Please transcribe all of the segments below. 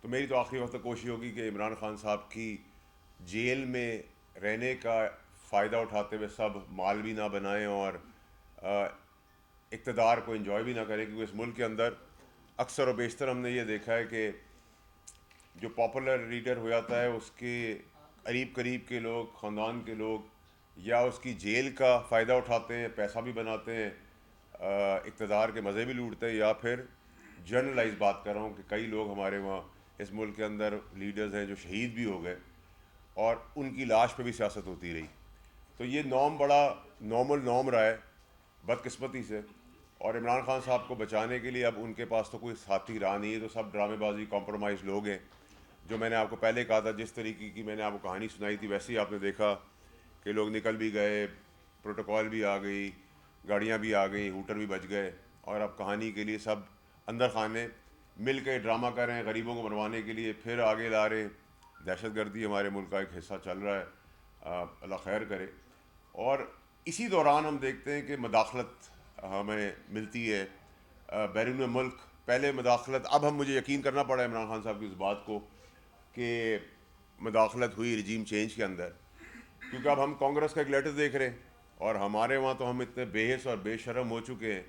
تو میری تو آخری وقت تک کوشش ہوگی کہ عمران خان صاحب کی جیل میں رہنے کا فائدہ اٹھاتے ہوئے سب مال بھی نہ بنائیں اور اقتدار کو انجوائے بھی نہ کریں، کیونکہ اس ملک کے اندر اکثر و بیشتر ہم نے یہ دیکھا ہے کہ جو پاپولر لیڈر ہو جاتا ہے اس کے قریب قریب کے لوگ، خاندان کے لوگ یا اس کی جیل کا فائدہ اٹھاتے ہیں، پیسہ بھی بناتے ہیں، اقتدار کے مزے بھی لوٹتے ہیں، یا پھر جنرلائز بات کر رہا ہوں کہ کئی لوگ ہمارے وہاں اس ملک کے اندر لیڈرز ہیں جو شہید بھی ہو گئے اور ان کی لاش پہ بھی سیاست ہوتی رہی. تو یہ نام بڑا نارمل نام رہا ہے بدقسمتی سے. اور عمران خان صاحب کو بچانے کے لیے اب ان کے پاس تو کوئی ساتھی راہ نہیں ہے، تو سب ڈرامے بازی کمپرومائز لوگ ہیں. جو میں نے آپ کو پہلے کہا تھا، جس طریقے کی میں نے آپ کو کہانی سنائی تھی، ویسے ہی آپ نے دیکھا کہ لوگ نکل بھی گئے، پروٹوکول بھی آ گئی، گاڑیاں بھی آ گئیں، ہوٹل بھی بچ گئے، اور اب کہانی کے لیے سب اندر خانے مل کے ڈرامہ کر رہے ہیں غریبوں کو مروانے کے لیے، پھر آگے لا رہے ہیں. دہشت گردی ہمارے ملک کا ایک حصہ چل رہا ہے، اللہ خیر کرے. اور اسی دوران ہم دیکھتے ہیں کہ مداخلت ہمیں ملتی ہے بیرون ملک. پہلے مداخلت، اب مجھے یقین کرنا پڑا ہے عمران خان صاحب کی اس بات کو کہ مداخلت ہوئی رجیم چینج کے اندر، کیونکہ اب ہم کانگریس کا ایک لیٹر دیکھ رہے ہیں اور ہمارے وہاں تو ہم اتنے بے حس اور بے شرم ہو چکے ہیں.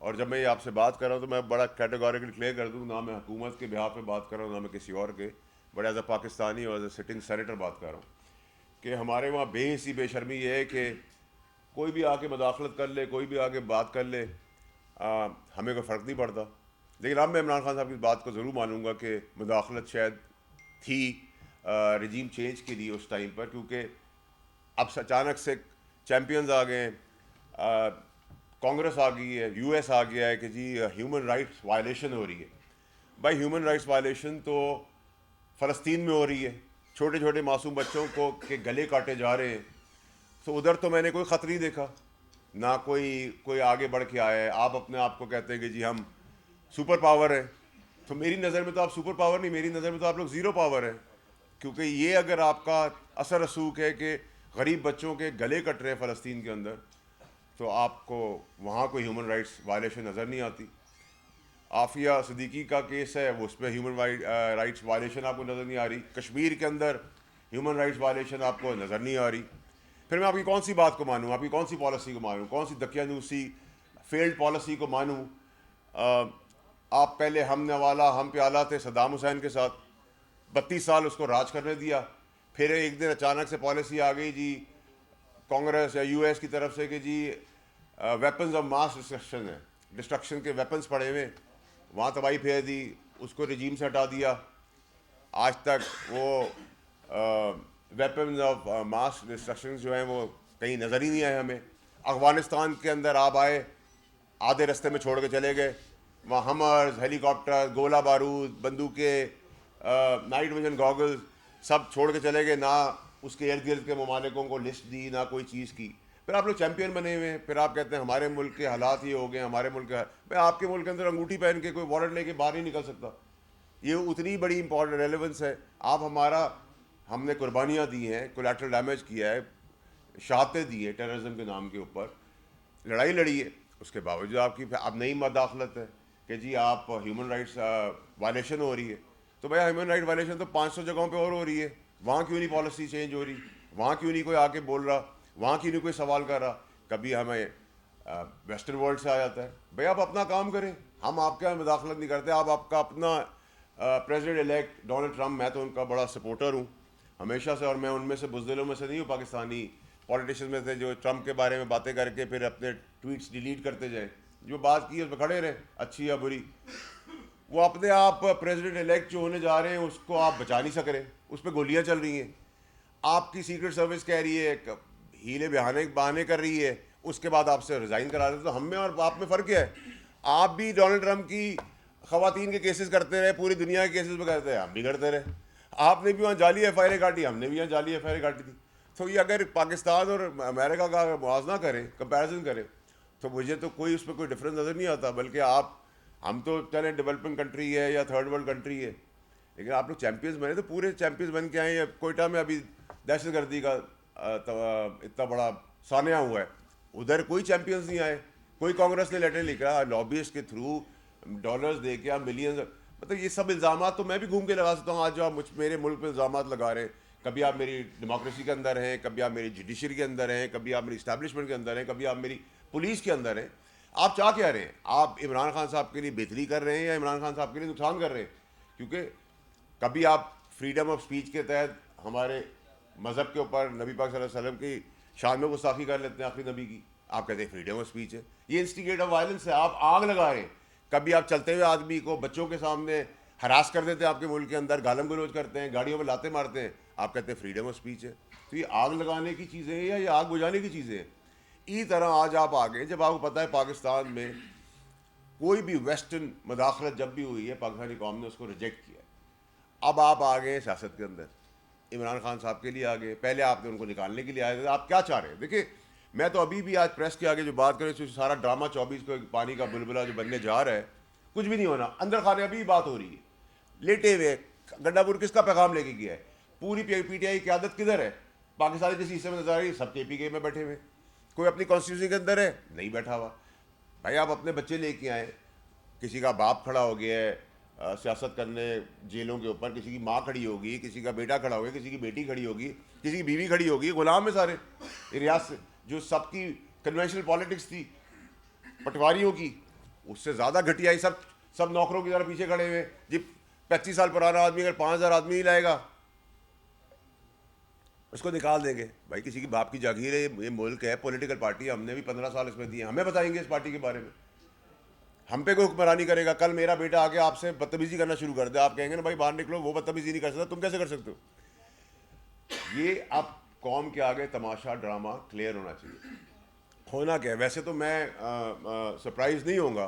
اور جب میں یہ آپ سے بات کر رہا ہوں تو میں بڑا کیٹیگوریکل کلیئر کر دوں، نہ میں حکومت کے بہاف پہ بات کر رہا ہوں، نہ میں کسی اور کے، بٹ ایز اے پاکستانی اور ایز اے سٹنگ سینیٹر بات کر رہا ہوں کہ ہمارے وہاں بے حسی بے شرمی یہ ہے کہ کوئی بھی آ کے مداخلت کر لے، کوئی بھی آ کے بات کر لے، ہمیں کوئی فرق نہیں پڑتا. لیکن اب میں عمران خان صاحب کی بات کو ضرور مانوں گا کہ مداخلت شاید تھی رجیم چینج کے لیے اس ٹائم پر، کیونکہ اب اچانک سے چیمپئنز آ گئے ہیں، کانگریس آ گئی ہے، یو ایس آ گیا ہے کہ جی ہیومن رائٹس وائلیشن ہو رہی ہے. بھائی ہیومن رائٹس وائلیشن تو فلسطین میں ہو رہی ہے، چھوٹے چھوٹے معصوم بچوں کو کے گلے کاٹے جا رہے ہیں. تو ادھر تو میں نے کوئی خط نہیں دیکھا، نہ کوئی آگے بڑھ کے آیا ہے. آپ اپنے آپ کو کہتے ہیں کہ جی ہم سپر پاور ہیں، تو میری نظر میں تو آپ سپر پاور نہیں، میری نظر میں تو آپ لوگ زیرو پاور ہیں. کیونکہ یہ اگر آپ کا اثر رسوخ ہے کہ غریب بچوں کے گلے کٹ رہے ہیں فلسطین کے اندر، تو آپ کو وہاں کوئی ہیومن رائٹس وائلیشن نظر نہیں آتی. عافیہ صدیقی کا کیس ہے، وہ اس پہ ہیومن رائٹس وائلیشن آپ کو نظر نہیں آ رہی. کشمیر کے اندر ہیومن رائٹس وائلیشن آپ کو نظر نہیں آ رہی. پھر میں آپ کی کون سی بات کو مانوں، آپ کی کون سی پالیسی کو مانوں، کون سی دقیانوسی فیلڈ پالیسی کو مانوں؟ آپ پہلے ہم نوالا ہم پیالہ تھے صدام حسین کے ساتھ، 32 سال اس کو راج کرنے دیا. پھر ایک دن اچانک سے پالیسی آ گئی جی کانگریس یا یو ایس کی طرف سے کہ جی ویپنز آف ماس ڈسٹرکشن کے ویپنز پڑے ہوئے، وہاں تباہی پھیر دی، اس کو رجیم سے ہٹا دیا. آج تک وہ ویپنز آف ماس ڈسٹرکشن جو ہیں وہ کہیں نظر ہی نہیں آئے ہمیں. افغانستان کے اندر آپ آئے، آدھے رستے میں چھوڑ کے چلے گئے. وہاں ہمرز، ہیلی کاپٹر، گولہ بارود، بندوقیں، نائٹ ویژن گاگلز سب چھوڑ کے چلے گئے. نہ اس کے ارد گرد کے ممالکوں کو لسٹ دی، نہ کوئی چیز کی. پھر آپ لوگ چیمپئن بنے ہوئے ہیں، پھر آپ کہتے ہیں ہمارے ملک کے حالات یہ ہو گئے، ہمارے ملک کے. میں آپ کے ملک کے اندر انگوٹھی پہن کے کوئی وارنٹ لے کے باہر نہیں نکل سکتا. یہ اتنی بڑی امپورٹنٹ ریلیونس ہے. آپ ہم نے قربانیاں دی ہیں، کولیٹرل ڈیمیج کیا ہے، شہادتیں دی ہے ٹیررزم کے نام کے اوپر، لڑائی لڑی ہے. اس کے باوجود آپ کی اب نئی مداخلت ہے کہ جی آپ ہیومن رائٹس وائلیشن ہو رہی ہے. تو بھائی ہیومن رائٹ وائلیشن تو 500 جگہوں پہ اور ہو رہی ہے، وہاں کیوں نہیں پالیسی چینج ہو رہی؟ وہاں کیوں نہیں کوئی آ کے بول رہا؟ وہاں کیوں نہیں کوئی سوال کر رہا؟ کبھی ہمیں ویسٹرن ورلڈ سے آ جاتا ہے. بھائی آپ اپنا کام کریں، ہم آپ کے یہاں مداخلت نہیں کرتے. آپ کا اپنا پریزیڈنٹ الیکٹ ڈونلڈ ٹرمپ، میں تو ان کا بڑا سپورٹر ہوں ہمیشہ سے، اور میں ان میں سے بزدلوں میں سے نہیں ہوں پاکستانی پولیٹیشین میں سے جو ٹرمپ کے بارے میں باتیں کر کے پھر اپنے ٹویٹس ڈیلیٹ کرتے جائیں. جو بات کی ہے اس میں کھڑے رہیں، اچھی یا بری. وہ اپنے آپ پریزیڈنٹ الیکٹ جو ہونے جا رہے ہیں اس کو آپ بچا نہیں سک رہے، اس پہ گولیاں چل رہی ہیں. آپ کی سیکرٹ سروس کہہ رہی ہے، ہیلے بہانے کر رہی ہے، اس کے بعد آپ سے ریزائن کرا دیتے. تو ہم میں اور آپ میں فرق کیا ہے؟ آپ بھی ڈونلڈ ٹرمپ کی خواتین کے کیسز کرتے رہے، پوری دنیا کے کیسز پہ کرتے رہے، ہم بھی کرتے رہے. آپ نے بھی وہاں جعلی ایف آئی آر کاٹی، ہم نے بھی وہاں جعلی ایف آئی آر کاٹی تھی. تو یہ اگر پاکستان اور امریکہ کا موازنہ کریں، کمپیریزن کریں، تو مجھے تو کوئی اس میں کوئی ڈفرینس نظر نہیں آتا. بلکہ ہم تو چلیں ڈیولپنگ کنٹری ہے یا تھرڈ ورلڈ کنٹری ہے، لیکن آپ لوگ چیمپئنز بنے تو پورے چیمپئنز بن کے آئے ہیں. کوئٹہ میں ابھی دہشت گردی کا اتنا بڑا سانحہ ہوا ہے، ادھر کوئی چیمپئنز نہیں آئے، کوئی کانگریس نے لیٹر لکھا لابیسٹ کے تھرو ڈالرز دے کے آپ ملینز. مطلب یہ سب الزامات تو میں بھی گھوم کے لگا سکتا ہوں. آج جو آپ میرے ملک پہ الزامات لگا رہے ہیں, کبھی آپ میری ڈیموکریسی کے اندر ہیں, کبھی آپ میری جوڈیشری کے اندر ہیں, کبھی آپ میری اسٹیبلشمنٹ کے اندر ہیں, کبھی آپ میری پولیس کے اندر ہیں. آپ چاہ کیا رہے ہیں؟ آپ عمران خان صاحب کے لیے بہتری کر رہے ہیں یا عمران خان صاحب کے لیے نقصان کر رہے ہیں؟ کیونکہ کبھی آپ فریڈم آف اسپیچ کے تحت ہمارے مذہب کے اوپر نبی پاک صلی اللہ علیہ وسلم کی شان میں گستاخی کر لیتے ہیں, آخری نبی کی. آپ کہتے ہیں فریڈم آف اسپیچ ہے. یہ انسٹیگیٹ آف وائلنس ہے, آپ آگ لگا رہے ہیں. کبھی آپ چلتے ہوئے آدمی کو بچوں کے سامنے ہراس کر دیتے ہیں, آپ کے ملک کے اندر گالم گلوچ کرتے ہیں, گاڑیوں پہ لاتے مارتے ہیں, آپ کہتے ہیں فریڈم آف اسپیچ ہے. تو یہ آگ لگانے کی چیزیں ہیں یا یہ آگ بجھانے کی چیزیں ہیں؟ اسی طرح آج آپ آگے, جب آپ کو پتہ ہے پاکستان میں کوئی بھی ویسٹرن مداخلت جب بھی ہوئی ہے پاکستانی قوم نے اس کو ریجیکٹ کیا ہے. اب آپ آ گئے سیاست کے اندر, عمران خان صاحب کے لیے آ گئے, پہلے آپ نے ان کو نکالنے کے لیے آئے تھے. آپ کیا چاہ رہے ہیں؟ دیکھیں میں تو ابھی بھی آج پریس کے آگے جو بات کریں, سارا ڈرامہ 24 کو پانی کا بلبلہ جو بننے جا رہا ہے, کچھ بھی نہیں ہونا. اندر خانے ابھی بات ہو رہی ہے, لیٹے ہوئے. گڈھا پور کس کا پیغام لے کے گیا ہے؟ پوری پی ٹی آئی قیادت کدھر ہے؟ پاکستانی جس حصے میں نظر آ رہی ہے سب کے پی کے میں بیٹھے ہوئے. کوئی اپنی کانسٹیٹیوشن کے اندر ہے نہیں بیٹھا ہوا. بھائی آپ اپنے بچے لے کے آئیں, کسی کا باپ کھڑا ہو گیا ہے سیاست کرنے جیلوں کے اوپر, کسی کی ماں کھڑی ہوگی, کسی کا بیٹا کھڑا ہوگا, کسی کی بیٹی کھڑی ہوگی, کسی کی بیوی کھڑی ہوگی. غلام ہے سارے ریاست جو سب کی کنونشنل پالیٹکس تھی پٹواریوں کی, اس سے زیادہ گھٹیا. سب نوکروں کی طرح پیچھے کھڑے ہوئے. جی 35 سال پرانا آدمی اگر 5,000 آدمی ہی لائے گا اس کو نکال دیں گے. بھائی کسی کی باپ کی جاگیر ہے, یہ ملک ہے, پولیٹیکل پارٹی ہے, ہم نے بھی 15 سال اس میں دیے, ہمیں بتائیں گے اس پارٹی کے بارے میں. ہم پہ کوئی حکمرانی کرے گا, کل میرا بیٹا آگے آپ سے بدتمیزی کرنا شروع کر دے, آپ کہیں گے نا بھائی باہر نکلو, وہ بدتمیزی نہیں کر سکتا, تم کیسے کر سکتے ہو؟ یہ اب قوم کے آگے تماشا ڈرامہ کلیئر ہونا چاہیے. ہونا کیا ہے؟ ویسے تو میں سرپرائز نہیں ہوں گا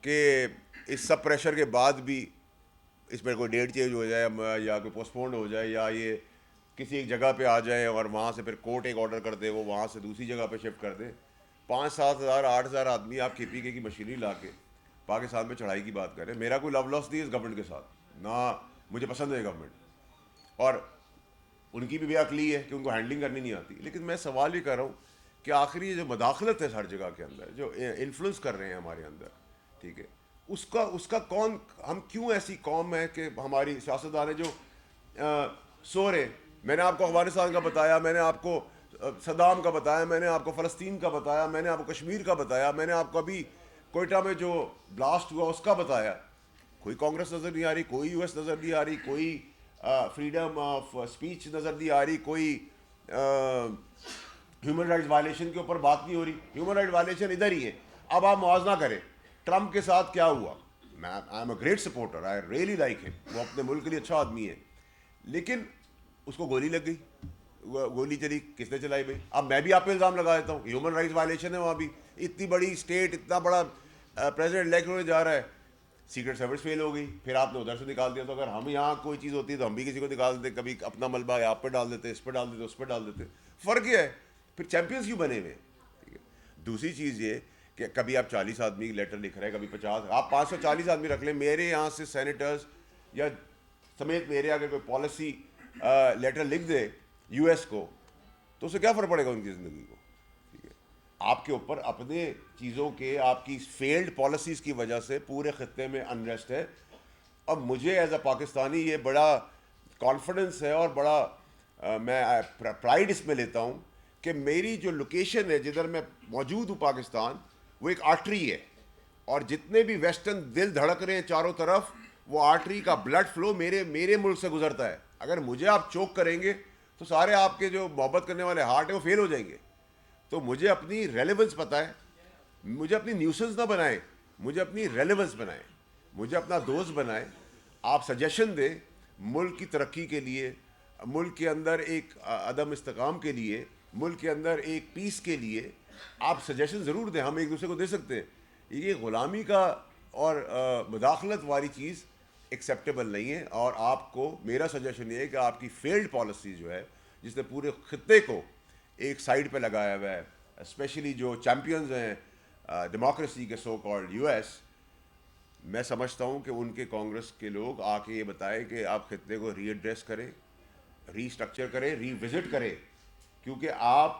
کہ اس سب پریشر کے بعد بھی اس پر کوئی ڈیٹ چینج ہو جائے یا کوئی پوسٹ پون ہو جائے, یا یہ کسی ایک جگہ پہ آ جائے اور وہاں سے پھر کورٹ ایک آرڈر کر دے, وہ وہاں سے دوسری جگہ پہ شفٹ کر دے. 5-7 ہزار 8 ہزار آدمی آپ کے پی کے کی مشینری لا کے پاکستان میں چڑھائی کی بات کریں. میرا کوئی لو لاس نہیں ہے اس گورنمنٹ کے ساتھ, نہ مجھے پسند ہے گورنمنٹ, اور ان کی بھی بے عقلی ہے کہ ان کو ہینڈلنگ کرنی نہیں آتی. لیکن میں سوال یہ کر رہا ہوں کہ آخری جو مداخلت ہے ہر جگہ کے اندر, جو انفلوئنس کر رہے ہیں ہمارے اندر, ٹھیک ہے, اس کا کون, ہم کیوں ایسی قوم ہے کہ ہماری سیاستدان جو سو رہے. میں نے آپ کو افغانستان کا بتایا, میں نے آپ کو صدام کا بتایا, میں نے آپ کو فلسطین کا بتایا, میں نے آپ کو کشمیر کا بتایا, میں نے آپ کو ابھی کوئٹہ میں جو بلاسٹ ہوا اس کا بتایا. کوئی کانگریس نظر نہیں آ رہی, کوئی یو ایس نظر نہیں آ رہی, کوئی فریڈم آف اسپیچ نظر نہیں آ رہی, کوئی ہیومن رائٹس وائلیشن کے اوپر بات نہیں ہو رہی. ہیومن رائٹ وائلیشن ادھر ہی ہے. اب آپ موازنہ کریں ٹرمپ کے ساتھ کیا ہوا. میں I am a great supporter, I really like ہم, وہ اپنے ملک کے لیے اچھا آدمی ہے, لیکن اس کو گولی لگ گئی. گولی چلی, کس نے چلائی بھائی؟ اب میں بھی آپ پہ الزام لگا دیتا ہوں, ہیومن رائٹس وائلیشن ہے وہاں بھی. اتنی بڑی اسٹیٹ, اتنا بڑا پریزیڈنٹ الیکٹ ہونے جا رہا ہے, سیکرٹ سروس فیل ہو گئی, پھر آپ نے ادھر سے نکال دیا. تو اگر ہم یہاں کوئی چیز ہوتی ہے تو ہم بھی کسی کو نکال دیتے, کبھی اپنا ملبہ آپ پہ ڈال دیتے, اس پہ ڈال دیتے, اس پہ ڈال دیتے. فرق یہ ہے, پھر چیمپئنس کیوں بنے ہوئے. ٹھیک ہے. دوسری چیز یہ کہ کبھی آپ 40 آدمی لیٹر لکھ رہے ہیں, کبھی 50, آپ 540 آدمی رکھ لیں. میرے یہاں سے سینیٹرز یا سمیت میرے اگر کوئی پالیسی لیٹر لکھ دے یو ایس کو, تو اسے کیا فرق پڑے گا ان کی زندگی کو. ٹھیک ہے. آپ کے اوپر اپنے چیزوں کے, آپ کی فیلڈ پالیسیز کی وجہ سے پورے خطے میں انریسٹ ہے. اب مجھے ایز اے پاکستانی یہ بڑا کانفیڈنس ہے اور بڑا میں پرائڈ اس میں لیتا ہوں کہ میری جو لوکیشن ہے جدھر میں موجود ہوں پاکستان, وہ ایک آرٹری ہے, اور جتنے بھی ویسٹرن دل دھڑک رہے ہیں چاروں طرف, وہ آرٹری کا بلڈ فلو میرے ملک سے گزرتا ہے. اگر مجھے آپ چوک کریں گے تو سارے آپ کے جو محبت کرنے والے ہارٹ ہیں وہ فیل ہو جائیں گے. تو مجھے اپنی ریلیونس پتہ ہے, مجھے اپنی نیوسنس نہ بنائیں, مجھے اپنی ریلیونس بنائیں, مجھے اپنا دوست بنائیں. آپ سجیشن دیں ملک کی ترقی کے لیے, ملک کے اندر ایک عدم استحکام کے لیے, ملک کے اندر ایک پیس کے لیے آپ سجیشن ضرور دیں, ہم ایک دوسرے کو دے سکتے ہیں. یہ غلامی کا اور مداخلت والی چیز ایکسیپٹیبل نہیں ہے. اور آپ کو میرا سجیشن یہ ہے کہ آپ کی فیلڈ پالیسی جو ہے, جس نے پورے خطے کو ایک سائڈ پہ لگایا ہوا ہے, اسپیشلی جو چیمپئنز ہیں ڈیموکریسی کے سو کالڈ یو ایس, میں سمجھتا ہوں کہ ان کے کانگریس کے لوگ آ کے یہ بتائیں کہ آپ خطے کو ری ایڈریس کریں, ری اسٹرکچر کریں, ری وزٹ کریں. کیونکہ آپ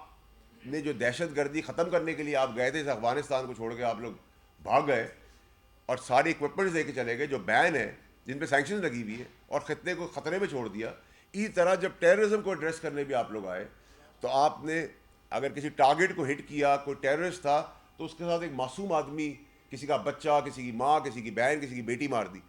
نے جو دہشت گردی ختم کرنے کے لیے آپ گئے تھے, اس افغانستان کو چھوڑ کے آپ لوگ بھاگ گئے, اور ساری اکوپمنٹس دے کے چلے گئے جو بین ہے, جن پہ سینکشن لگی ہوئی ہے, اور خطے کو خطرے میں چھوڑ دیا. اسی طرح جب ٹیررزم کو ایڈریس کرنے بھی آپ لوگ آئے تو آپ نے اگر کسی ٹارگیٹ کو ہٹ کیا, کوئی ٹیررسٹ تھا, تو اس کے ساتھ ایک معصوم آدمی, کسی کا بچہ, کسی کی ماں, کسی کی بہن, کسی کی بیٹی مار دی.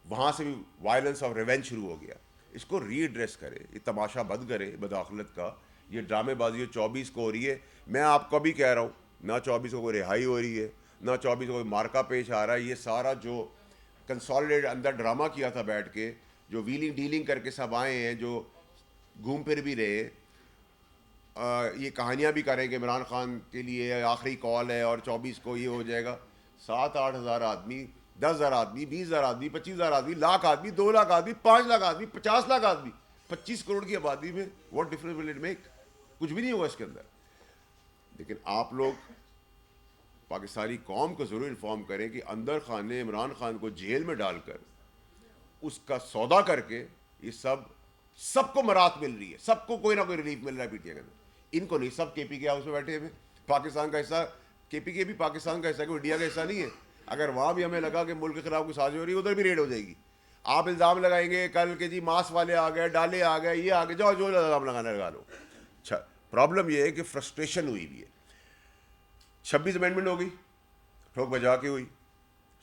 وہاں سے بھی وائلنس آف ریونج شروع ہو گیا. اس کو ری ایڈریس کرے, یہ تماشا بند کرے مداخلت کا. یہ ڈرامے بازی 24 کو ہو رہی ہے. میں آپ کو بھی کہہ رہا ہوں, نہ 24 کو کوئی رہائی ہو رہی ہے, نہ 24 کو کوئی مارکا پیش آ رہا ہے. یہ سارا جو کنسالیڈیٹ اندر ڈرامہ کیا تھا بیٹھ کے, جو ویلنگ ڈیلنگ کر کے سب آئے ہیں, جو گھوم پھر بھی رہے, یہ کہانیاں بھی کریں کہ عمران خان کے لیے آخری کال ہے اور 24 کو یہ ہو جائے گا. 7-8 ہزار آدمی, 10 ہزار آدمی, 20 ہزار آدمی, 25 ہزار آدمی, لاکھ آدمی, 2 لاکھ آدمی, 5 لاکھ آدمی, 50 لاکھ آدمی, 25 کروڑ کی آبادی میں what difference will it make? کچھ بھی نہیں ہوگا اس کے اندر. لیکن آپ لوگ پاکستانی قوم کو ضرور انفارم کریں کہ اندر خان نے عمران خان کو جیل میں ڈال کر اس کا سودا کر کے یہ سب کو مرات مل رہی ہے, سب کو کوئی نہ کوئی ریلیف مل رہا ہے پی ٹی آئی کے اندر. ان کو نہیں, سب کے پی کے ہاؤس میں بیٹھے ہوئے. پاکستان کا حصہ, کے پی کے بھی پاکستان کا حصہ, کوئی انڈیا کا حصہ نہیں ہے. اگر وہاں بھی ہمیں لگا کہ ملک کے خلاف کوئی سازش ہو رہی ہے, ادھر بھی ریڈ ہو جائے گی. آپ الزام لگائیں گے کل کہ جی ماس والے آ گئے, ڈالے آ گئے, یہ آ گئے, جو الزام لگانا لگا لو. اچھا, پرابلم یہ ہے کہ فرسٹریشن ہوئی بھی ہے. 26 امینڈمنٹ ہو گئی, ٹھوک بجا کے ہوئی,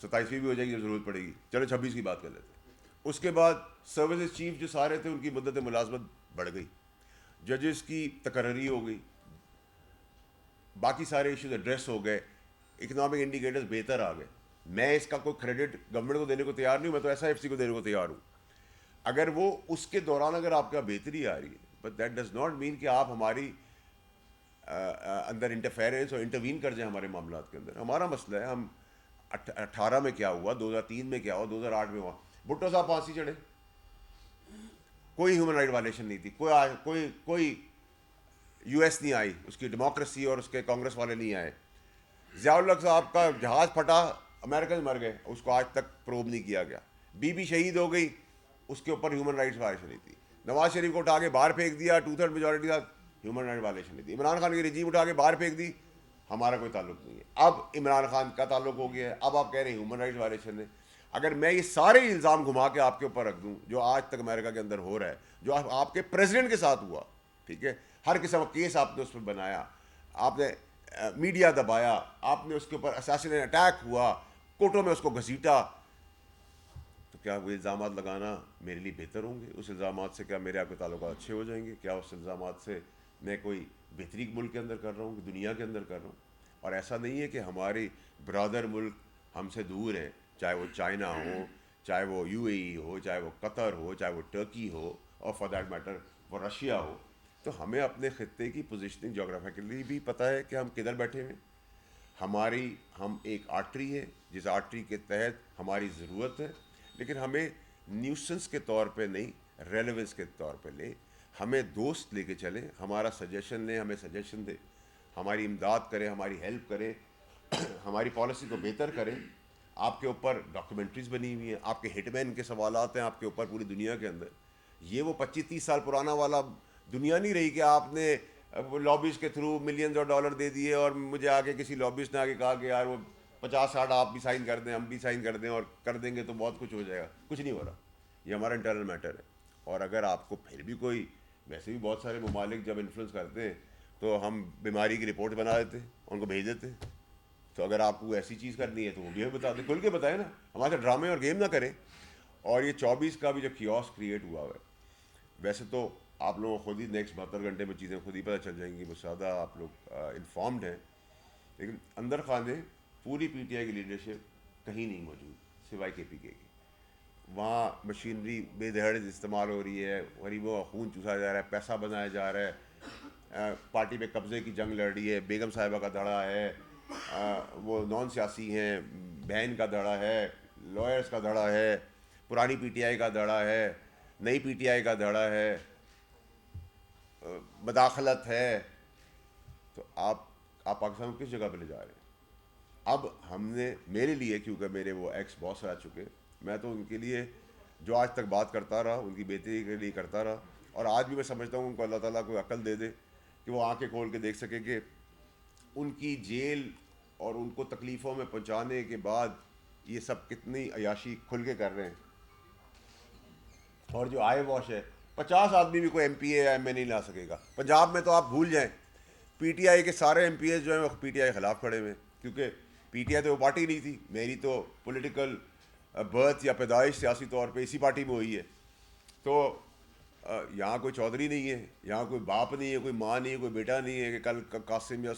27ویں بھی ہو جائے گی جب ضرورت پڑے گی. چلو 26 کی بات کر لیتے ہیں. اس کے بعد سروسز چیف جو سارے تھے ان کی مدت ملازمت بڑھ گئی, ججز کی تقرری ہو گئی, باقی سارے ایشوز ایڈریس ہو گئے, اکنامک انڈیکیٹرز بہتر آ گئے. میں اس کا کوئی کریڈٹ گورنمنٹ کو دینے کو تیار نہیں ہوں, میں تو ایسا ایف سی کو دینے کو تیار ہوں اگر وہ اس کے دوران اگر آپ کا بہتری آ رہی ہے. But that does not mean کہ آپ ہماری اندر انٹرفیئرنس اور انٹروین کر جائیں ہمارے معاملات کے اندر. ہمارا مسئلہ ہے, ہم 18 میں کیا ہوا, 2003 میں کیا ہوا, 2008 میں ہوا. بھٹو صاحب پھانسی چڑھے, کوئی ہیومن رائٹ وائلیشن نہیں تھی, کوئی یو ایس نہیں آئی, اس کی ڈیموکریسی اور اس کے کانگریس والے نہیں آئے. ضیاء الحق صاحب کا جہاز پھٹا, امریکن مر گئے, اس کو آج تک پروب نہیں کیا گیا. بی بی شہید ہو گئی, اس کے اوپر ہیومن رائٹس وائلیشن نہیں تھی. نواز شریف کو اٹھا کے باہر پھینک دیا, 2/3 میجورٹی تھا, ہیومن رائٹ وائلیشن نہیں تھی. عمران خان کی رجیم اٹھا کے باہر پھینک دی, ہمارا کوئی تعلق نہیں ہے. اب عمران خان کا تعلق ہو گیا ہے, اب آپ کہہ رہے ہیں ہیومن رائٹس وائلیشن ہے. اگر میں یہ سارے الزام گھما کے آپ کے اوپر رکھ دوں جو آج تک امریکہ کے اندر ہو رہا ہے, جو آپ کے پریزیڈنٹ کے ساتھ ہوا, ٹھیک ہے, ہر قسم کا کیس آپ نے اس پہ بنایا, آپ نے میڈیا دبایا, آپ نے اس کے اوپر اساسینیشن اٹیک ہوا, کورٹوں میں اس کو گھسیٹا, تو کیا وہ الزامات لگانا میرے لیے بہتر ہوں گے؟ اس الزامات سے کیا میرے آپ کے تعلقات اچھے ہو جائیں گے؟ کیا اس الزامات سے میں کوئی بہتری ملک کے اندر کر رہا ہوں, دنیا کے اندر کر رہا ہوں؟ اور ایسا نہیں ہے کہ ہماری برادر ملک ہم سے دور ہیں, چاہے وہ چائنا ہو, چاہے وہ یو اے ای ہو, چاہے وہ قطر ہو, چاہے وہ ٹرکی ہو, اور فار دیٹ میٹر وہ رشیا ہو. تو ہمیں اپنے خطے کی پوزیشننگ جغرافیکلی بھی پتہ ہے کہ ہم کدھر بیٹھے ہوئے. ہم ایک آرٹری ہے, جس آرٹری کے تحت ہماری ضرورت ہے, لیکن ہمیں نیوسنس کے طور پہ نہیں, ریلیونس کے طور پہ لیں. ہمیں دوست لے کے چلیں, ہمارا سجیشن لیں, ہمیں سجیشن دیں, ہماری امداد کریں, ہماری ہیلپ کریں, ہماری پالیسی کو بہتر کریں. آپ کے اوپر ڈاکیومنٹریز بنی ہوئی ہیں, آپ کے ہٹ مین کے سوالات ہیں آپ کے اوپر پوری دنیا کے اندر. یہ وہ 25-30 سال پرانا والا دنیا نہیں رہی کہ آپ نے لابیز کے تھرو ملینز آف ڈالر دے دیے اور مجھے آگے کسی لابیز نے آگے کہا کہ یار وہ 50-60 آپ بھی سائن کر دیں, ہم بھی سائن کر دیں, اور کر دیں گے تو بہت کچھ ہو جائے گا. کچھ نہیں ہو رہا, یہ ہمارا انٹرنل میٹر ہے. اور اگر آپ کو پھر بھی کوئی, ویسے بھی بہت سارے ممالک جب انفلوئنس کرتے ہیں تو ہم بیماری کی رپورٹ بنا دیتے ہیں, ان کو بھیج دیتے ہیں. تو اگر آپ کو ایسی چیز کرنی ہے تو وہ بھی ہمیں بتا دیں, کھل کے بتائیں نا, ہمارے ساتھ ڈرامے اور گیم نہ کریں. اور یہ 24 کا بھی جو کیوس کریٹ ہوا ہے, ویسے تو آپ لوگوں کو خود ہی نیکسٹ 72 گھنٹے میں چیزیں خود ہی پتہ چل جائیں گی, وہ زیادہ آپ لوگ انفارمڈ ہیں. لیکن اندر خانے پوری پی ٹی آئی کی لیڈرشپ کہیں نہیں موجود سوائے کے پی کے کی. وہاں مشینری بے دہڑ استعمال ہو رہی ہے, غریبوں کا خون چوسا جا رہا ہے, پیسہ بنایا جا رہا ہے, پارٹی پہ قبضے کی جنگ لڑ رہی ہے, بیگم صاحبہ کا دھڑا ہے, وہ نان سیاسی ہیں, بہن کا دھڑا ہے, لائرس کا دھڑا ہے, پرانی پی ٹی آئی کا دھڑا ہے, نئی پی ٹی آئی کا دھڑا ہے, مداخلت ہے. تو آپ پاکستان کو کس جگہ پہ لے جا رہے ہیں؟ اب ہم نے, میرے لیے, کیونکہ میرے وہ ایکس باس رہ چکے, میں تو ان کے لیے جو آج تک بات کرتا رہا, ان کی بہتری کے لیے کرتا رہا. اور آج بھی میں سمجھتا ہوں ان کو اللہ تعالیٰ کو عقل دے دے کہ وہ آنکھیں کھول کے دیکھ سکے کہ ان کی جیل اور ان کو تکلیفوں میں پہنچانے کے بعد یہ سب کتنی عیاشی کھل کے کر رہے ہیں. اور جو آئے واش ہے, 50 آدمی بھی کوئی ایم پی اے ایم اے نہیں لا سکے گا. پنجاب میں تو آپ بھول جائیں, پی ٹی آئی کے سارے ایم پی ایز جو ہیں وہ پی ٹی آئی کے خلاف کھڑے ہوئے ہیں, کیونکہ پی ٹی آئی تو وہ پارٹی نہیں تھی. میری تو پولیٹیکل برتھ یا پیدائش سیاسی طور پہ اسی پارٹی میں ہوئی ہے. تو یہاں کوئی چودھری نہیں ہے, یہاں کوئی باپ نہیں ہے, کوئی ماں نہیں ہے, کوئی بیٹا نہیں ہے کہ کل قاسم یا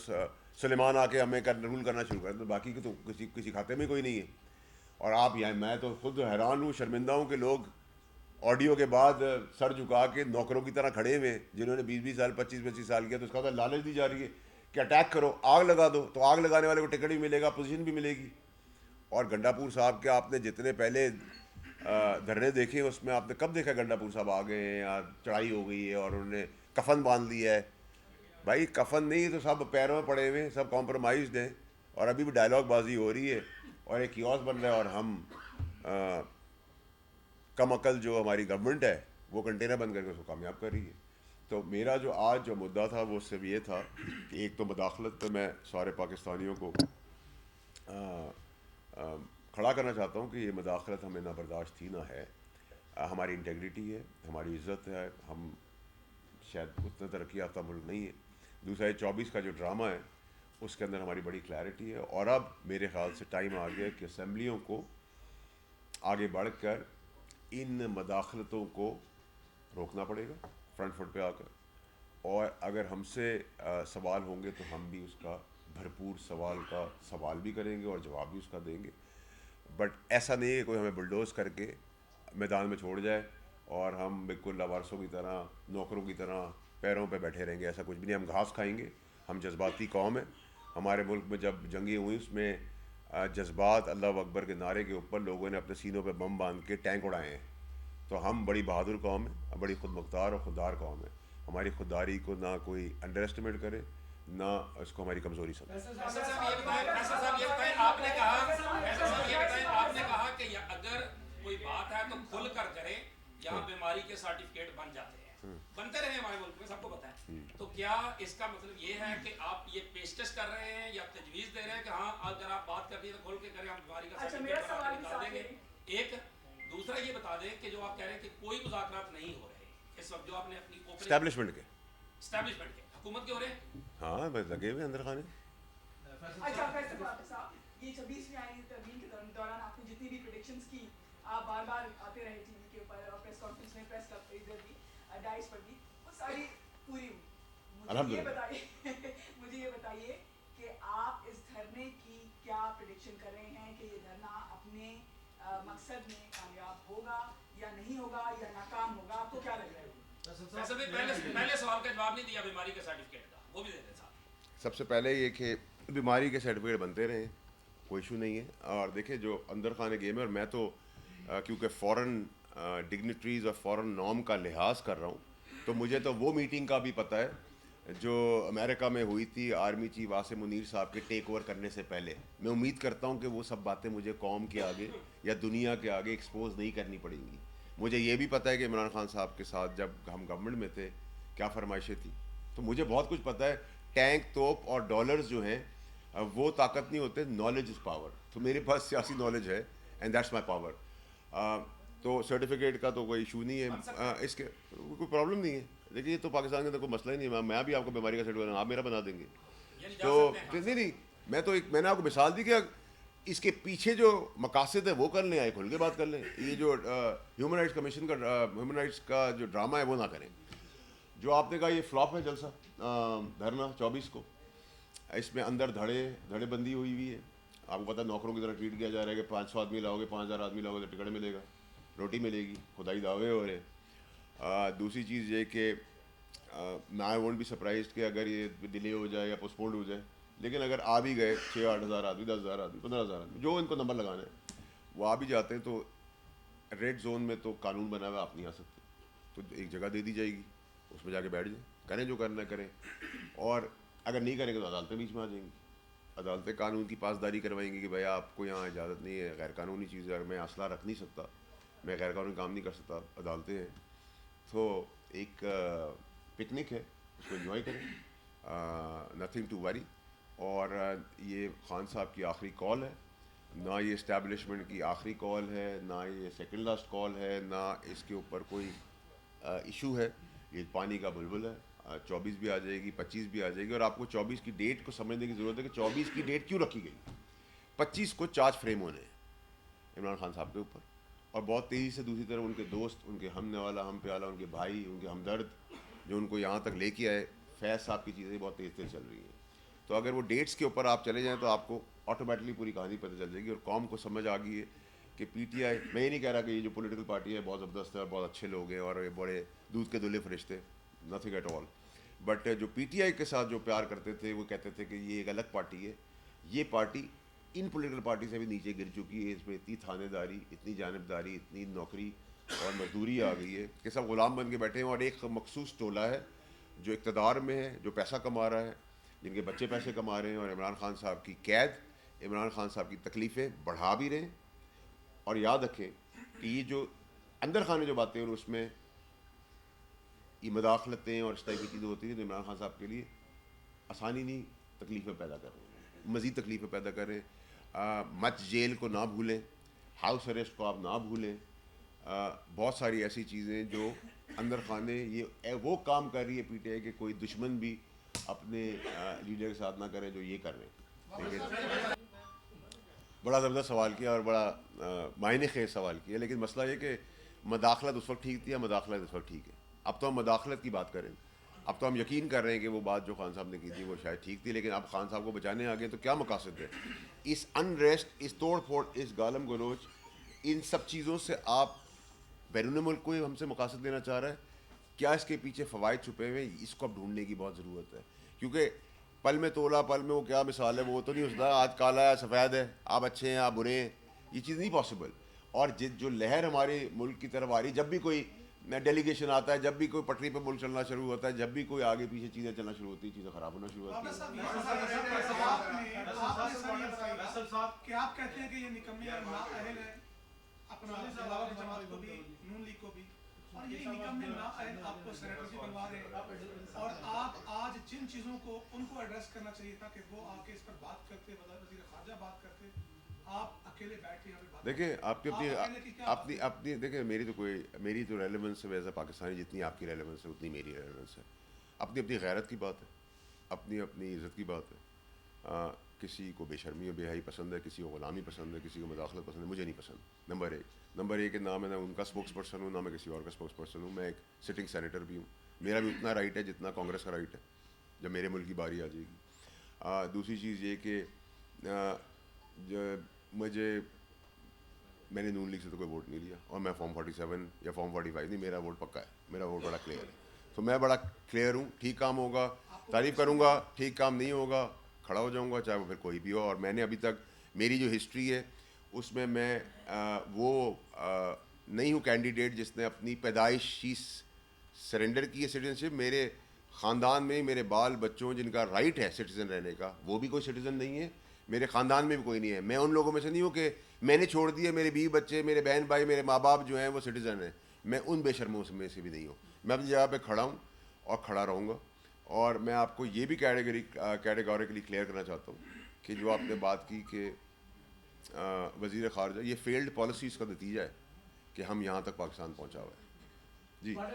سلیمان آ کے ہمیں رول کرنا شروع کر دیں. باقی کے تو کسی کھاتے میں کوئی نہیں ہے. اور آپ یہاں, میں تو خود حیران ہوں, شرمندہ ہوں کہ لوگ آڈیو کے بعد سر جھکا کے نوکروں کی طرح کھڑے ہوئے ہیں جنہوں نے 20 سال 25 سال کیا. تو اس کا تو لالچ دی جا رہی ہے کہ اٹیک کرو, آگ لگا دو, تو آگ لگانے والے کو ٹکٹ بھی ملے گا, پوزیشن بھی ملے گی. اور گنڈا پور صاحب کے آپ نے جتنے پہلے دھرنے دیکھے, اس میں آپ نے کب دیکھا گنڈا پور صاحب آ گئے ہیں یا چڑھائی ہو گئی ہے اور انہوں نے کفن باندھ لیا ہے؟ بھائی کفن نہیں تو سب پیروں میں پڑے ہوئے ہیں, سب کمپرومائزڈ ہیں. اور ابھی بھی ڈائلاگ بازی ہو رہی ہے اور ایک کیوس بن رہا ہے, اور ہم کم عقل جو ہماری گورنمنٹ ہے وہ کنٹینر بند کر کے اس کو کامیاب کر رہی ہے. تو میرا جو آج جو مدعا تھا وہ صرف یہ تھا کہ ایک تو مداخلت پہ میں سارے پاکستانیوں کو کھڑا کرنا چاہتا ہوں کہ یہ مداخلت ہمیں نہ برداشت تھی نہ ہے. ہماری انٹیگریٹی ہے, ہماری عزت ہے, ہم شاید اتنا ترقی یافتہ ملک نہیں ہے. دوسرا یہ 24 کا جو ڈرامہ ہے اس کے اندر ہماری بڑی کلیئرٹی ہے. اور اب میرے خیال سے ٹائم آ گیا کہ اسمبلیوں کو آگے بڑھ کر ان مداخلتوں کو روکنا پڑے گا فرنٹ فٹ پہ آ کر. اور اگر ہم سے سوال ہوں گے تو ہم بھی اس کا بھرپور سوال بھی کریں گے اور جواب بھی اس کا دیں گے. بٹ ایسا نہیں ہے کہ کوئی ہمیں بلڈوز کر کے میدان میں چھوڑ جائے اور ہم بالکل لاوارثوں کی طرح, نوکروں کی طرح پیروں پہ بیٹھے رہیں گے. ایسا کچھ بھی نہیں. ہم گھاس کھائیں گے. ہم جذباتی قوم ہیں. ہمارے ملک میں جب جنگیں ہوئیں اس میں جذبات, اللہ اکبر کے نعرے کے اوپر لوگوں نے اپنے سینوں پہ بم باندھ کے ٹینک اڑائے ہیں. تو ہم بڑی بہادر قوم ہے, بڑی خود مختار اور خوددار قوم ہے. ہماری خودداری کو نہ کوئی انڈر اسٹیمیٹ کرے, نہ اس کو ہماری کمزوری سمجھے. آپ نے کہا کہ اگر کوئی بات ہے تو کھل کر کریں. یہاں بیماری کے سرٹیفکیٹ بن جاتے ہیں, بنتے رہے ہمارے ملک میں, سب کو پتا ہے. تو کیا اس کا مطلب یہ ہے کہ آپ یہ پیشکش کر رہے ہیں یا تجویز دے رہے ہیں کہ ہاں اگر آپ بات کرنی ہے تو کھول کے کریں, ہم بیماری کا سرٹیفکیٹ بنا کے نکال دیں گے؟ ایک دوسرا یہ بتا دیں کہ جو آپ کہہ رہے ہیں کہ کوئی مذاکرات نہیں ہو رہے اس وقت, جو آپ نے اپنی اسٹیبلشمنٹ کے حکومت کے ہو رہے ہیں, ہاں بس لگے ہوئے اندر خانے. اچھا فیصل صاحب, یہ 26ویں آئین ترمیم کے دوران آپ نے جتنی بھی پریڈکشنز کی, آپ بار بار آتے رہے ٹی وی کے اوپر اور پریس کانفرنس میں, پریس کلب ادھر بھی, ڈائس پر بھی, وہ ساری پوری ہوئی. مجھے یہ بتائیے کہ آپ اس دھرنے کی کیا پریڈکشن کر رہے ہیں کہ یہ دھرنا اپنے مقصد میں کامیاب ہوگا یا نہیں ہوگا یا ناکام ہوگا؟ آپ کو کیا لگ رہا ہے؟ پہلے سوال کا جواب نہیں دیا بیماری کے سرٹیفکیٹ کا, وہ بھی دے دیں صاحب. سب سے پہلے یہ کہ بیماری کے سرٹیفکیٹ بنتے رہے, کوئی ایشو نہیں ہے. اور دیکھیں جو اندر خانے گیم ہے, اور میں تو کیونکہ فورن ڈگنیٹریز اور فورن نارم کا لحاظ کر رہا ہوں, تو مجھے تو وہ میٹنگ کا بھی پتہ ہے جو امریکہ میں ہوئی تھی آرمی چیف عاصم منیر صاحب کے ٹیک اوور کرنے سے پہلے. میں امید کرتا ہوں کہ وہ سب باتیں مجھے قوم کے آگے یا دنیا کے آگے ایکسپوز نہیں کرنی پڑیں گی. مجھے یہ بھی پتہ ہے کہ عمران خان صاحب کے ساتھ جب ہم گورنمنٹ میں تھے کیا فرمائشیں تھیں. تو مجھے بہت کچھ پتہ ہے. ٹینک, توپ اور ڈالرز جو ہیں وہ طاقت نہیں ہوتے, نالج از پاور. تو میرے پاس سیاسی نالج ہے اینڈ دیٹس مائی پاور. تو سرٹیفکیٹ کا تو کوئی ایشو نہیں ہے, اس کے کوئی پرابلم نہیں ہے. دیکھیے یہ تو پاکستان کے اندر کوئی مسئلہ ہی نہیں ہے. میں بھی آپ کو بیماری کا سرٹیفکیٹ آپ میرا بنا دیں گے. تو نہیں, میں نے آپ کو مثال دی کہ اس کے پیچھے جو مقاصد ہے وہ کر لیں, آئے کھل کے بات کر لیں. یہ جو ہیومن رائٹس کمیشن کا ہیومن رائٹس کا جو ڈرامہ ہے وہ نہ کریں. جو آپ نے کہا یہ فلاپ ہے جلسہ دھرنا 24 کو, اس میں اندر دھڑے بندی ہوئی ہے. آپ کو پتہ ہے نوکروں کی طرح ٹریٹ کیا جا رہا ہے کہ 500 آدمی لاؤ گے, 5000 آدمی لاؤ گے تو ٹکٹ ملے گا, روٹی ملے گی. خدائی دعوے ہو رہے. دوسری چیز یہ کہ آئی وونٹ بی سرپرائزڈ کہ اگر یہ ڈیلے ہو جائے یا پوسٹپونڈ ہو جائے, لیکن اگر آ بھی گئے 6-8 ہزار آدمی, 10,000 آدمی, 15,000 آدمی, جو ان کو نمبر لگانا ہے وہ آ بھی جاتے ہیں, تو ریڈ زون میں تو قانون بنا ہوا, آپ نہیں آ سکتے. تو ایک جگہ دے دی جائے گی, اس میں جا کے بیٹھ جائیں, کریں جو کرنا کریں. اور اگر نہیں کریں گے تو عدالتیں بیچ میں آ جائیں گی. عدالتیں قانون کی پاسداری کروائیں گی کہ بھائی آپ کو یہاں اجازت نہیں ہے, غیر قانونی چیز ہے, اگر میں اسلحہ رکھ نہیں سکتا, میں غیر قانونی کام نہیں کر سکتا, عدالتیں ہیں. تو ایک پکنک ہے, اس کو انجوائے کریں, نتھنگ ٹو وری. اور یہ خان صاحب کی آخری کال ہے, نہ یہ اسٹیبلشمنٹ کی آخری کال ہے، نہ یہ سیکنڈ لاسٹ کال ہے، نہ اس کے اوپر کوئی ایشو ہے. یہ پانی کا بلبل ہے. 24 بھی آ جائے گی، 25 بھی آ جائے گی. اور آپ کو 24 کی ڈیٹ کو سمجھنے کی ضرورت ہے کہ 24 کی ڈیٹ کیوں رکھی گئی. 25 کو چارج فریم ہونے ہیں عمران خان صاحب کے اوپر، اور بہت تیزی سے دوسری طرف ان کے دوست، ان کے ہم نوالا، ہم پیالہ، ان کے بھائی، ان کے ہمدرد جو ان کو یہاں تک لے کے آئے، فیض صاحب کی چیزیں بہت تیز تیز چل رہی ہیں. تو اگر وہ ڈیٹس کے اوپر آپ چلے جائیں تو آپ کو آٹومیٹکلی پوری کہانی پتہ چل جائے گی. اور قوم کو سمجھ آ گئی ہے کہ پی ٹی آئی، میں یہ نہیں کہہ رہا کہ یہ جو پولیٹیکل پارٹی ہے بہت زبردست ہے اور بہت اچھے لوگ ہیں اور یہ بڑے دودھ کے دلے فرشتے، نتھنگ ایٹ آل. بٹ جو پی ٹی آئی کے ساتھ جو پیار کرتے تھے وہ کہتے تھے کہ یہ ایک الگ پارٹی ہے. یہ پارٹی ان پولیٹیکل پارٹی سے بھی نیچے گر چکی ہے. اس میں اتنی تھانے داری، اتنی جانبداری، اتنی نوکری اور مزدوری آ گئی ہے کہ سب غلام بن کے بیٹھے ہیں. اور ایک مخصوص ٹولہ ہے جو اقتدار میں ہے، جو پیسہ کما رہا ہے، جن کے بچے پیسے کما رہے ہیں، اور عمران خان صاحب کی قید، عمران خان صاحب کی تکلیفیں بڑھا بھی رہے ہیں. اور یاد رکھیں کہ یہ جو اندر خانے جو باتیں ہیں اس میں یہ مداخلتیں اور اس طرح کی چیزیں ہوتی ہیں تو عمران خان صاحب کے لیے آسانی نہیں، تکلیفیں پیدا کر رہے ہیں، مزید تکلیفیں پیدا کر رہے ہیں. مچ جیل کو نہ بھولیں، ہاؤس اریسٹ کو آپ نہ بھولیں. بہت ساری ایسی چیزیں جو اندر خانے یہ وہ کام کر رہی ہے پی ٹی آئی کہ کوئی دشمن بھی اپنے لیڈر کے ساتھ نہ کرے جو یہ کر رہے ہیں. دیکھیں، بڑا زبردست سوال کیا اور بڑا معنی خیز سوال کیا. لیکن مسئلہ یہ کہ مداخلت اس وقت ٹھیک تھی یا مداخلت اس وقت ٹھیک ہے. اب تو ہم مداخلت کی بات کریں. اب تو ہم یقین کر رہے ہیں کہ وہ بات جو خان صاحب نے کی تھی وہ شاید ٹھیک تھی، لیکن اب خان صاحب کو بچانے آ گئے تو کیا مقاصد ہے؟ اس انریسٹ، اس توڑ پھوڑ، اس گالم گلوچ، ان سب چیزوں سے آپ بیرون ملک کو ہم سے مقاصد لینا چاہ رہا ہے؟ کیا اس کے پیچھے فوائد چھپے ہوئے ہیں؟ اس کو اب ڈھونڈنے کی بہت ضرورت ہے. کیونکہ پل میں تولا، پل میں وہ کیا مثال ہے، وہ تو نہیں ہوتا آج کالا ہے سفید ہے، آپ اچھے ہیں آپ برے ہیں. یہ چیز نہیں پاسبل. اور جو لہر ہمارے ملک کی طرف آ رہی، جب بھی کوئی ڈیلیگیشن آتا ہے، جب بھی کوئی پٹری پہ ملک چلنا شروع ہوتا ہے، جب بھی کوئی آگے پیچھے چیزیں چلنا شروع ہوتی ہیں، چیزیں خراب ہونا شروع ہوتی ہیں. کہ آپ کہتے ہیں کہ یہ نکمے نااہل ہے، اپنا علاوہ جماعت کو بھی، نون لیگ کو بھی، اور یہ نکمے نااہل آپ کو سینیٹر بھی بنوا رہے ہیں. اور آپ آج جن چیزوں کو ان کو ایڈریس کرنا چاہیے تھا کہ وہ آ کے اس پر بات کرتے، وزیر خارجہ بات کرتے، آپ اکیلے بیٹھ کے یہاں پہ بات. دیکھیں آپ کی اپنی دیکھیں، میری تو ریلیونس ہے ایز اے پاکستانی جتنی آپ کی ریلیونس ہے اتنی میری ریلیونس ہے. اپنی اپنی غیرت کی بات ہے، اپنی اپنی عزت کی بات ہے. کسی کو بے شرمی و بے حیائی پسند ہے، کسی کو غلامی پسند ہے، کسی کو مداخلت پسند ہے. مجھے نہیں پسند. نمبر ایک کہ نہ میں ان کا اسپوکس پرسن ہوں، نہ میں کسی اور کا اسپوکس پرسن ہوں. میں ایک سٹنگ سینیٹر بھی ہوں. میرا بھی اتنا رائٹ ہے جتنا کانگریس کا رائٹ ہے جب میرے ملک کی باری آ جائے گی. دوسری چیز یہ کہ میں نے نون لیگ سے تو کوئی ووٹ نہیں لیا، اور میں فارم 47 یا فارم 45 نہیں، میرا ووٹ پکا ہے، میرا ووٹ بڑا کلیئر ہے. تو میں بڑا کلیئر ہوں. ٹھیک کام ہوگا تعریف کروں گا، ٹھیک کام نہیں ہوگا کھڑا ہو جاؤں گا، چاہے وہ پھر کوئی بھی ہو. اور میں نے ابھی تک میری جو ہسٹری ہے اس میں وہ نہیں ہوں کینڈیڈیٹ جس نے اپنی پیدائشی سرنڈر کی ہے سٹیزن شپ. میرے خاندان میں میرے بال بچوں جن کا رائٹ ہے سٹیزن رہنے کا، وہ بھی کوئی سٹیزن نہیں ہے. میرے خاندان میں بھی کوئی نہیں ہے. میں ان لوگوں میں سے نہیں ہوں کہ میں نے چھوڑ دیے، میرے بیوی بچے، میرے بہن بھائی، میرے ماں باپ جو ہیں وہ سٹیزن ہیں. میں ان بے شرموں میں سے بھی نہیں ہوں. میں اپنی جگہ پہ کھڑا ہوں اور کھڑا رہوں گا. اور میں آپ کو یہ بھی کیٹیگوریکلی کلیئر کرنا چاہتا ہوں کہ جو آپ نے بات کی کہ وزیر خارجہ، یہ فیلڈ پالیسیز کا نتیجہ ہے کہ ہم یہاں تک پاکستان پہنچا ہوا ہے. جی میں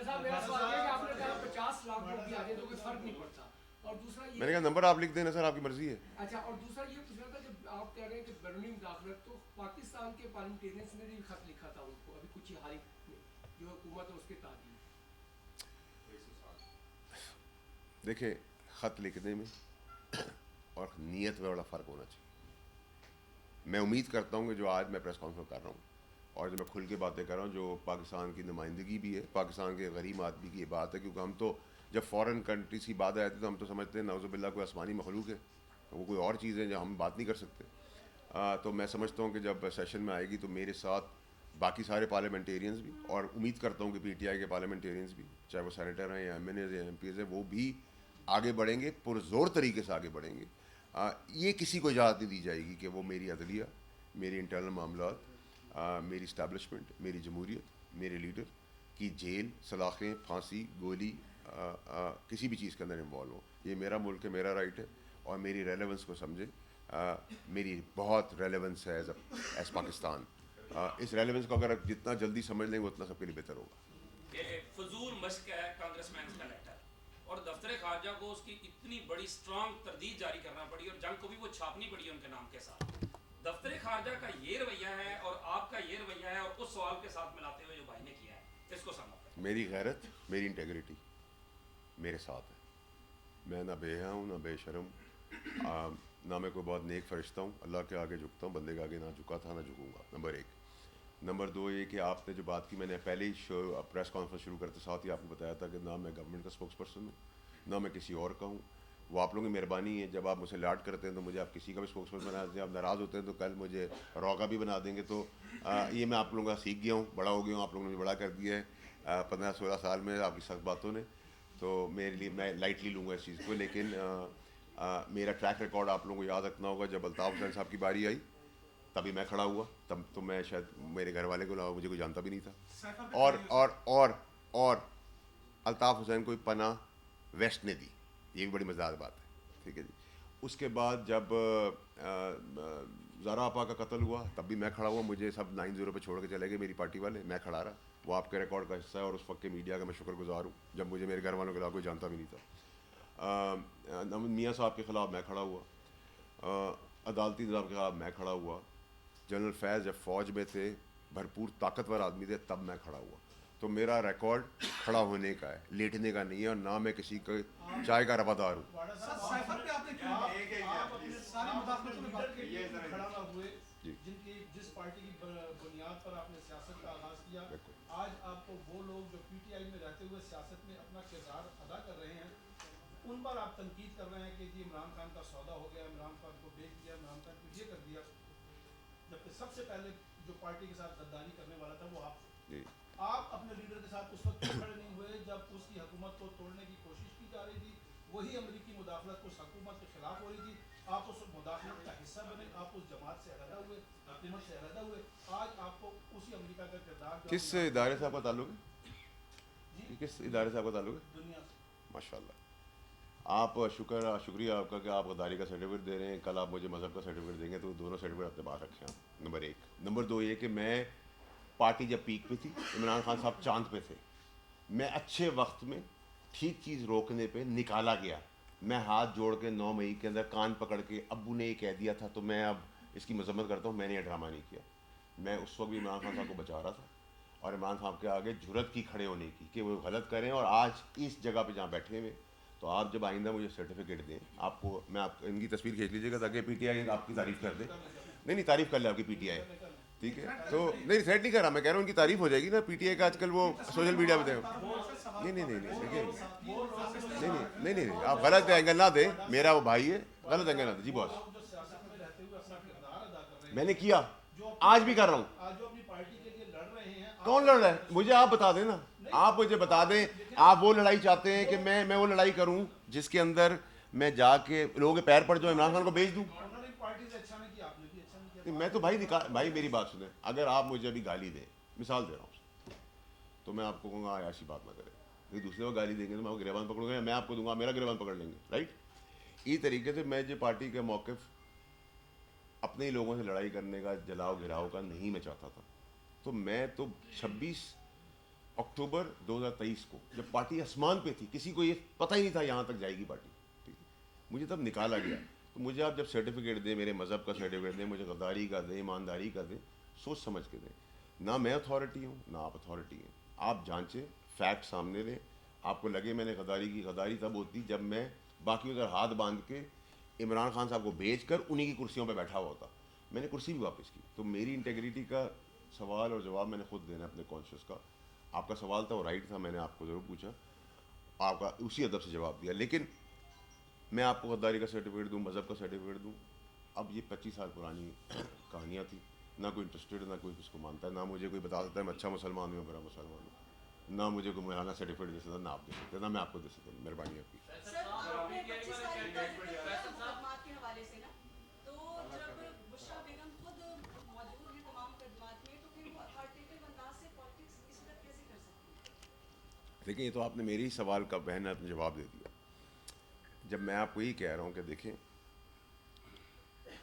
نے کہا نمبر آپ لکھ دیں نا سر، آپ کی مرضی ہے. اچھا، اور دوسرا یہ پوچھ رہا تھا کہ آپ کہہ رہے ہیں کہ بیرونی مداخلت، تو پاکستان کے پارلیمنٹیرینس نے بھی خط لکھا تھا ان کو ابھی کچھ ہی حال ہی میں، جو حکومت ہے اس کے تعدیل. دیکھیں، خط لکھنے میں اور نیت میں بڑا فرق ہونا چاہیے. میں امید کرتا ہوں کہ جو آج میں پریس کانفرنس کر رہا ہوں اور جو میں کھل کے باتیں کر رہا ہوں، جو پاکستان کی نمائندگی بھی ہے، پاکستان کے غریب آدمی کی یہ بات ہے. کیونکہ ہم تو جب فارن کنٹریز کی بات آتی ہے تو ہم تو سمجھتے ہیں نعوذ باللہ کوئی آسمانی مخلوق ہے، وہ کوئی اور چیز ہے جو ہم بات نہیں کر سکتے. تو میں سمجھتا ہوں کہ جب سیشن میں آئے گی تو میرے ساتھ باقی سارے پارلیمنٹیرینز بھی، اور امید کرتا ہوں کہ پی ٹی آئی کے پارلیمنٹیرینز بھی، چاہے وہ سینیٹر ہیں یا ایم این ایز یا ایم پیز ہیں، وہ بھی آگے بڑھیں گے، پرزور طریقے سے آگے بڑھیں گے. یہ کسی کو اجازت نہیں دی جائے گی کہ وہ میری عدلیہ، میری انٹرنل معاملات، میری اسٹیبلشمنٹ، میری جمہوریت، میرے لیڈر کی جیل، سلاخیں، پھانسی، گولی، کسی بھی چیز کے اندر انوالو ہو. یہ میرا ملک ہے، میرا رائٹ ہے، اور میری ریلیونس کو سمجھے میری بہت ریلیونس ہے ایز پاکستان. اس ریلیونس کو اگر آپ جتنا جلدی سمجھ لیں گے اتنا سب کے لیے بہتر ہوگا. یہ فضول مشق ہے کانگریس مین کا لیٹر, اور دفتر خارجہ کو اس کی اتنی بڑی اسٹرانگ تردید جاری کرنا پڑی, اور جنگ کو بھی وہ چھاپنی پڑی ان کے نام کے ساتھ. دفتر خارجہ کا یہ رویہ ہے اور آپ کا یہ رویہ ہے, اور اس سوال کے ساتھ ملاتے ہوئے جو بھائی نے کیا ہے, اس کو سمجھتے ہیں. میری غیرت, میری انٹیگریٹی میرے ساتھ ہے. میں نہ بے حیا ہوں نہ بے شرم, نہ میں کوئی بہت نیک فرشتہ ہوں. اللہ کے آگے جھکتا ہوں, بندے کے آگے نہ جھکا تھا نہ جھکوں گا. نمبر 1. نمبر 2 یہ کہ آپ نے جو بات کی, میں نے پہلے ہی پریس کانفرنس شروع کرتے ساتھ ہی آپ کو بتایا تھا کہ نہ میں گورنمنٹ کا اسپوکس پرسن ہوں نہ میں کسی اور کا ہوں. وہ آپ لوگوں کی مہربانی ہے, جب آپ مجھ سے لاڈ کرتے ہیں تو مجھے آپ کسی کا بھی اسپوکس پرسن بنا دیتے ہیں. آپ ناراض ہوتے ہیں تو کل مجھے را کا بھی بنا دیں گے. تو یہ میں آپ لوگوں کا سیکھ گیا ہوں, بڑا ہو گیا ہوں, آپ لوگوں نے مجھے بڑا کر دیا ہے 15-16 سال میں آپ کی سخت باتوں نے. تو میرے لیے میں لائٹلی لوں گا اس چیز کو. لیکن میرا ٹریک ریکارڈ آپ لوگوں کو یاد رکھنا ہوگا. جب الطاف حسین صاحب کی باری آئی تبھی میں کھڑا ہوا, تب تو میں شاید میرے گھر والے کو علاوہ مجھے کوئی جانتا بھی نہیں تھا. اور الطاف حسین کو پناہ ویسٹ نے دی, یہ بھی بڑی مزیدار بات ہے. ٹھیک ہے جی. اس کے بعد جب زہرا آپا کا قتل ہوا تب بھی میں کھڑا ہوا. مجھے سب 9-0 پہ چھوڑ کے چلے گئے میری پارٹی والے, میں کھڑا رہا. وہ آپ کے ریکارڈ کا حصہ ہے, اور اس وقت کے میڈیا کا میں شکر گزار ہوں جب مجھے میرے گھر والوں کے علاوہ کوئی جانتا بھی نہیں تھا. میاں صاحب کے خلاف میں کھڑا ہوا, عدالتی نظام کے خلاف میں کھڑا ہوا. جنرل فیض جب فوج میں تھے, بھرپور طاقتور آدمی تھے, تب میں کھڑا ہوا. تو میرا ریکارڈ کھڑا ہونے کا ہے, لیٹنے کا نہیں ہے, اور نہ میں کسی کے چائے کا روادار ہوں. جس پارٹی کی بنیاد پر آپ نے سیاست کا آغاز کیا, آج آپ کو وہ لوگ جو پی ٹی آئی میں رہتے ہوئے سیاست میں اپنا کردار ادا کر رہے ہیں, ان پر آپ تنقید کر رہے ہیں کہ جی عمران خان کا سودا ہو گیا, عمران خان کو بیچ دیا, عمران خان کو یہ کر دیا, جبکہ سب سے پہلے جو پارٹی کے ساتھ غداری کرنے والا تھا وہ آپ. آپ اپنے لیڈر کے ساتھ اس وقت کھڑے نہیں ہوئے جب اس کی حکومت کو توڑنے کی کوشش کی جا رہی تھی. وہی امریکی مداخلت اس حکومت کے خلاف ہو رہی تھی. آپ اس مداخلت کا حصہ بنے, آپ اس جماعت سے علیحدہ ہوئے, حکومت سے علیحدہ ہوئے. آج آپ کو اسی امریکہ کا کردار کس ادارے سے آپ کا تعلق ہے؟ کس ادارے سے آپ کا تعلق ہے؟ دنیا سے. ماشاء اللہ. آپ شکریہ آپ کا کہ آپ غداری کا سرٹیفکیٹ دے رہے ہیں. کل آپ مجھے مذہب کا سرٹیفکیٹ دیں گے, تو دونوں سرٹیفکیٹ اپنے پاس رکھیں آپ. نمبر 1. نمبر 2 یہ کہ میں پارٹی جب پیک پہ تھی, عمران خان صاحب چاند پہ تھے, میں اچھے وقت میں ٹھیک چیز روکنے پہ نکالا گیا. میں ہاتھ جوڑ کے 9 مئی کے اندر کان پکڑ کے, ابو نے یہ کہہ دیا تھا تو میں اب اس کی مذمت کرتا ہوں, میں نے یہ ڈرامہ نہیں کیا. میں اس وقت بھی عمران خان صاحب کو بچا رہا تھا, اور عمران صاحب کے آگے جرت کی کھڑے ہونے کی کہ وہ غلط کریں. اور آج اس جگہ پہ جہاں بیٹھے ہوئے, تو آپ جب آئندہ مجھے سرٹیفکیٹ دیں, آپ کو میں آپ ان کی تصویر کھینچ لیجیے گا تاکہ پی ٹی آئی آپ کی تعریف کر دیں. نہیں تعریف کر لے آپ کی پی ٹی آئی, ٹھیک ہے. تو نہیں تھریٹ نہیں کر رہا, میں کہہ رہا ہوں ان کی تعریف ہو جائے گی نا. پی ٹی آئی کا آج کل وہ سوشل میڈیا پہ دیں. نہیں آپ غلط اینگل نہ دیں, میرا وہ بھائی ہے, غلط اینگل نہ دیں. جی باس, میں نے کیا, آج بھی کر رہا ہوں. کون لڑ رہا ہے مجھے آپ بتا دیں نا, آپ مجھے بتا دیں. آپ وہ لڑائی چاہتے ہیں کہ میں وہ لڑائی کروں جس کے اندر میں جا کے لوگوں کے پیر پڑ جاؤں, عمران خان کو بیچ دوں. میں تو بھائی میری بات سنیں, اگر آپ مجھے ابھی گالی دیں, مثال دے رہا ہوں, تو میں آپ کو کہوں گا ایسی بات نہ کریں. دوسرے کو گالی دیں گے تو میں وہ گریبان پکڑوں گا, یا میں آپ کو دوں گا میرا گریبان پکڑ لیں گے, رائٹ. اسی طریقے سے میں جو پارٹی کا موقف اپنے ہی لوگوں سے لڑائی کرنے کا, جلاؤ گھراؤ کا نہیں میں چاہتا تھا. تو میں تو 26 اکتوبر 2023 کو جب پارٹی آسمان پہ تھی, کسی کو یہ پتہ ہی نہیں تھا یہاں تک جائے گی پارٹی, ٹھیک ہے, مجھے تب نکالا گیا. تو مجھے آپ جب سرٹیفکیٹ دیں, میرے مذہب کا سرٹیفکیٹ دیں, مجھے غداری کا دیں, ایمانداری کا دیں, سوچ سمجھ کے دیں. نہ میں اتھارٹی ہوں نہ آپ اتھارٹی ہیں. آپ جانچیں, فیکٹ سامنے لیں. آپ کو لگے میں نے غداری کی, غداری تب ہوتی جب میں باقیوں کا ہاتھ باندھ کے عمران خان صاحب کو بیچ کر انہی کی کرسیوں پہ بیٹھا ہوا ہوتا. میں نے کرسی بھی واپس کی. تو میری انٹیگریٹی کا سوال اور جواب میں نے خود دینا اپنے کانشیس کا. آپ کا سوال تھا وہ رائٹ تھا, میں نے آپ کو ضرور پوچھا, آپ کا اسی ادب سے جواب دیا. لیکن میں آپ کو غداری کا سرٹیفکیٹ دوں, مذہب کا سرٹیفکیٹ دوں, اب یہ 25 سال پرانی کہانیاں تھیں. نہ کوئی انٹرسٹیڈ, نہ کوئی اس کو مانتا ہے, نہ مجھے کوئی بتا سکتا ہے میں اچھا مسلمان ہوں, برا مسلمان ہوں. نہ مجھے کوئی مولانا سرٹیفکیٹ دے سکتا, نہ آپ دے سکتے, نہ میں آپ کو دے سکتا. مہربانی آپ کی. دیکھیں, یہ تو آپ نے میری سوال کا بہن نے جواب دے دیا. جب میں آپ کو یہ کہہ رہا ہوں کہ دیکھیں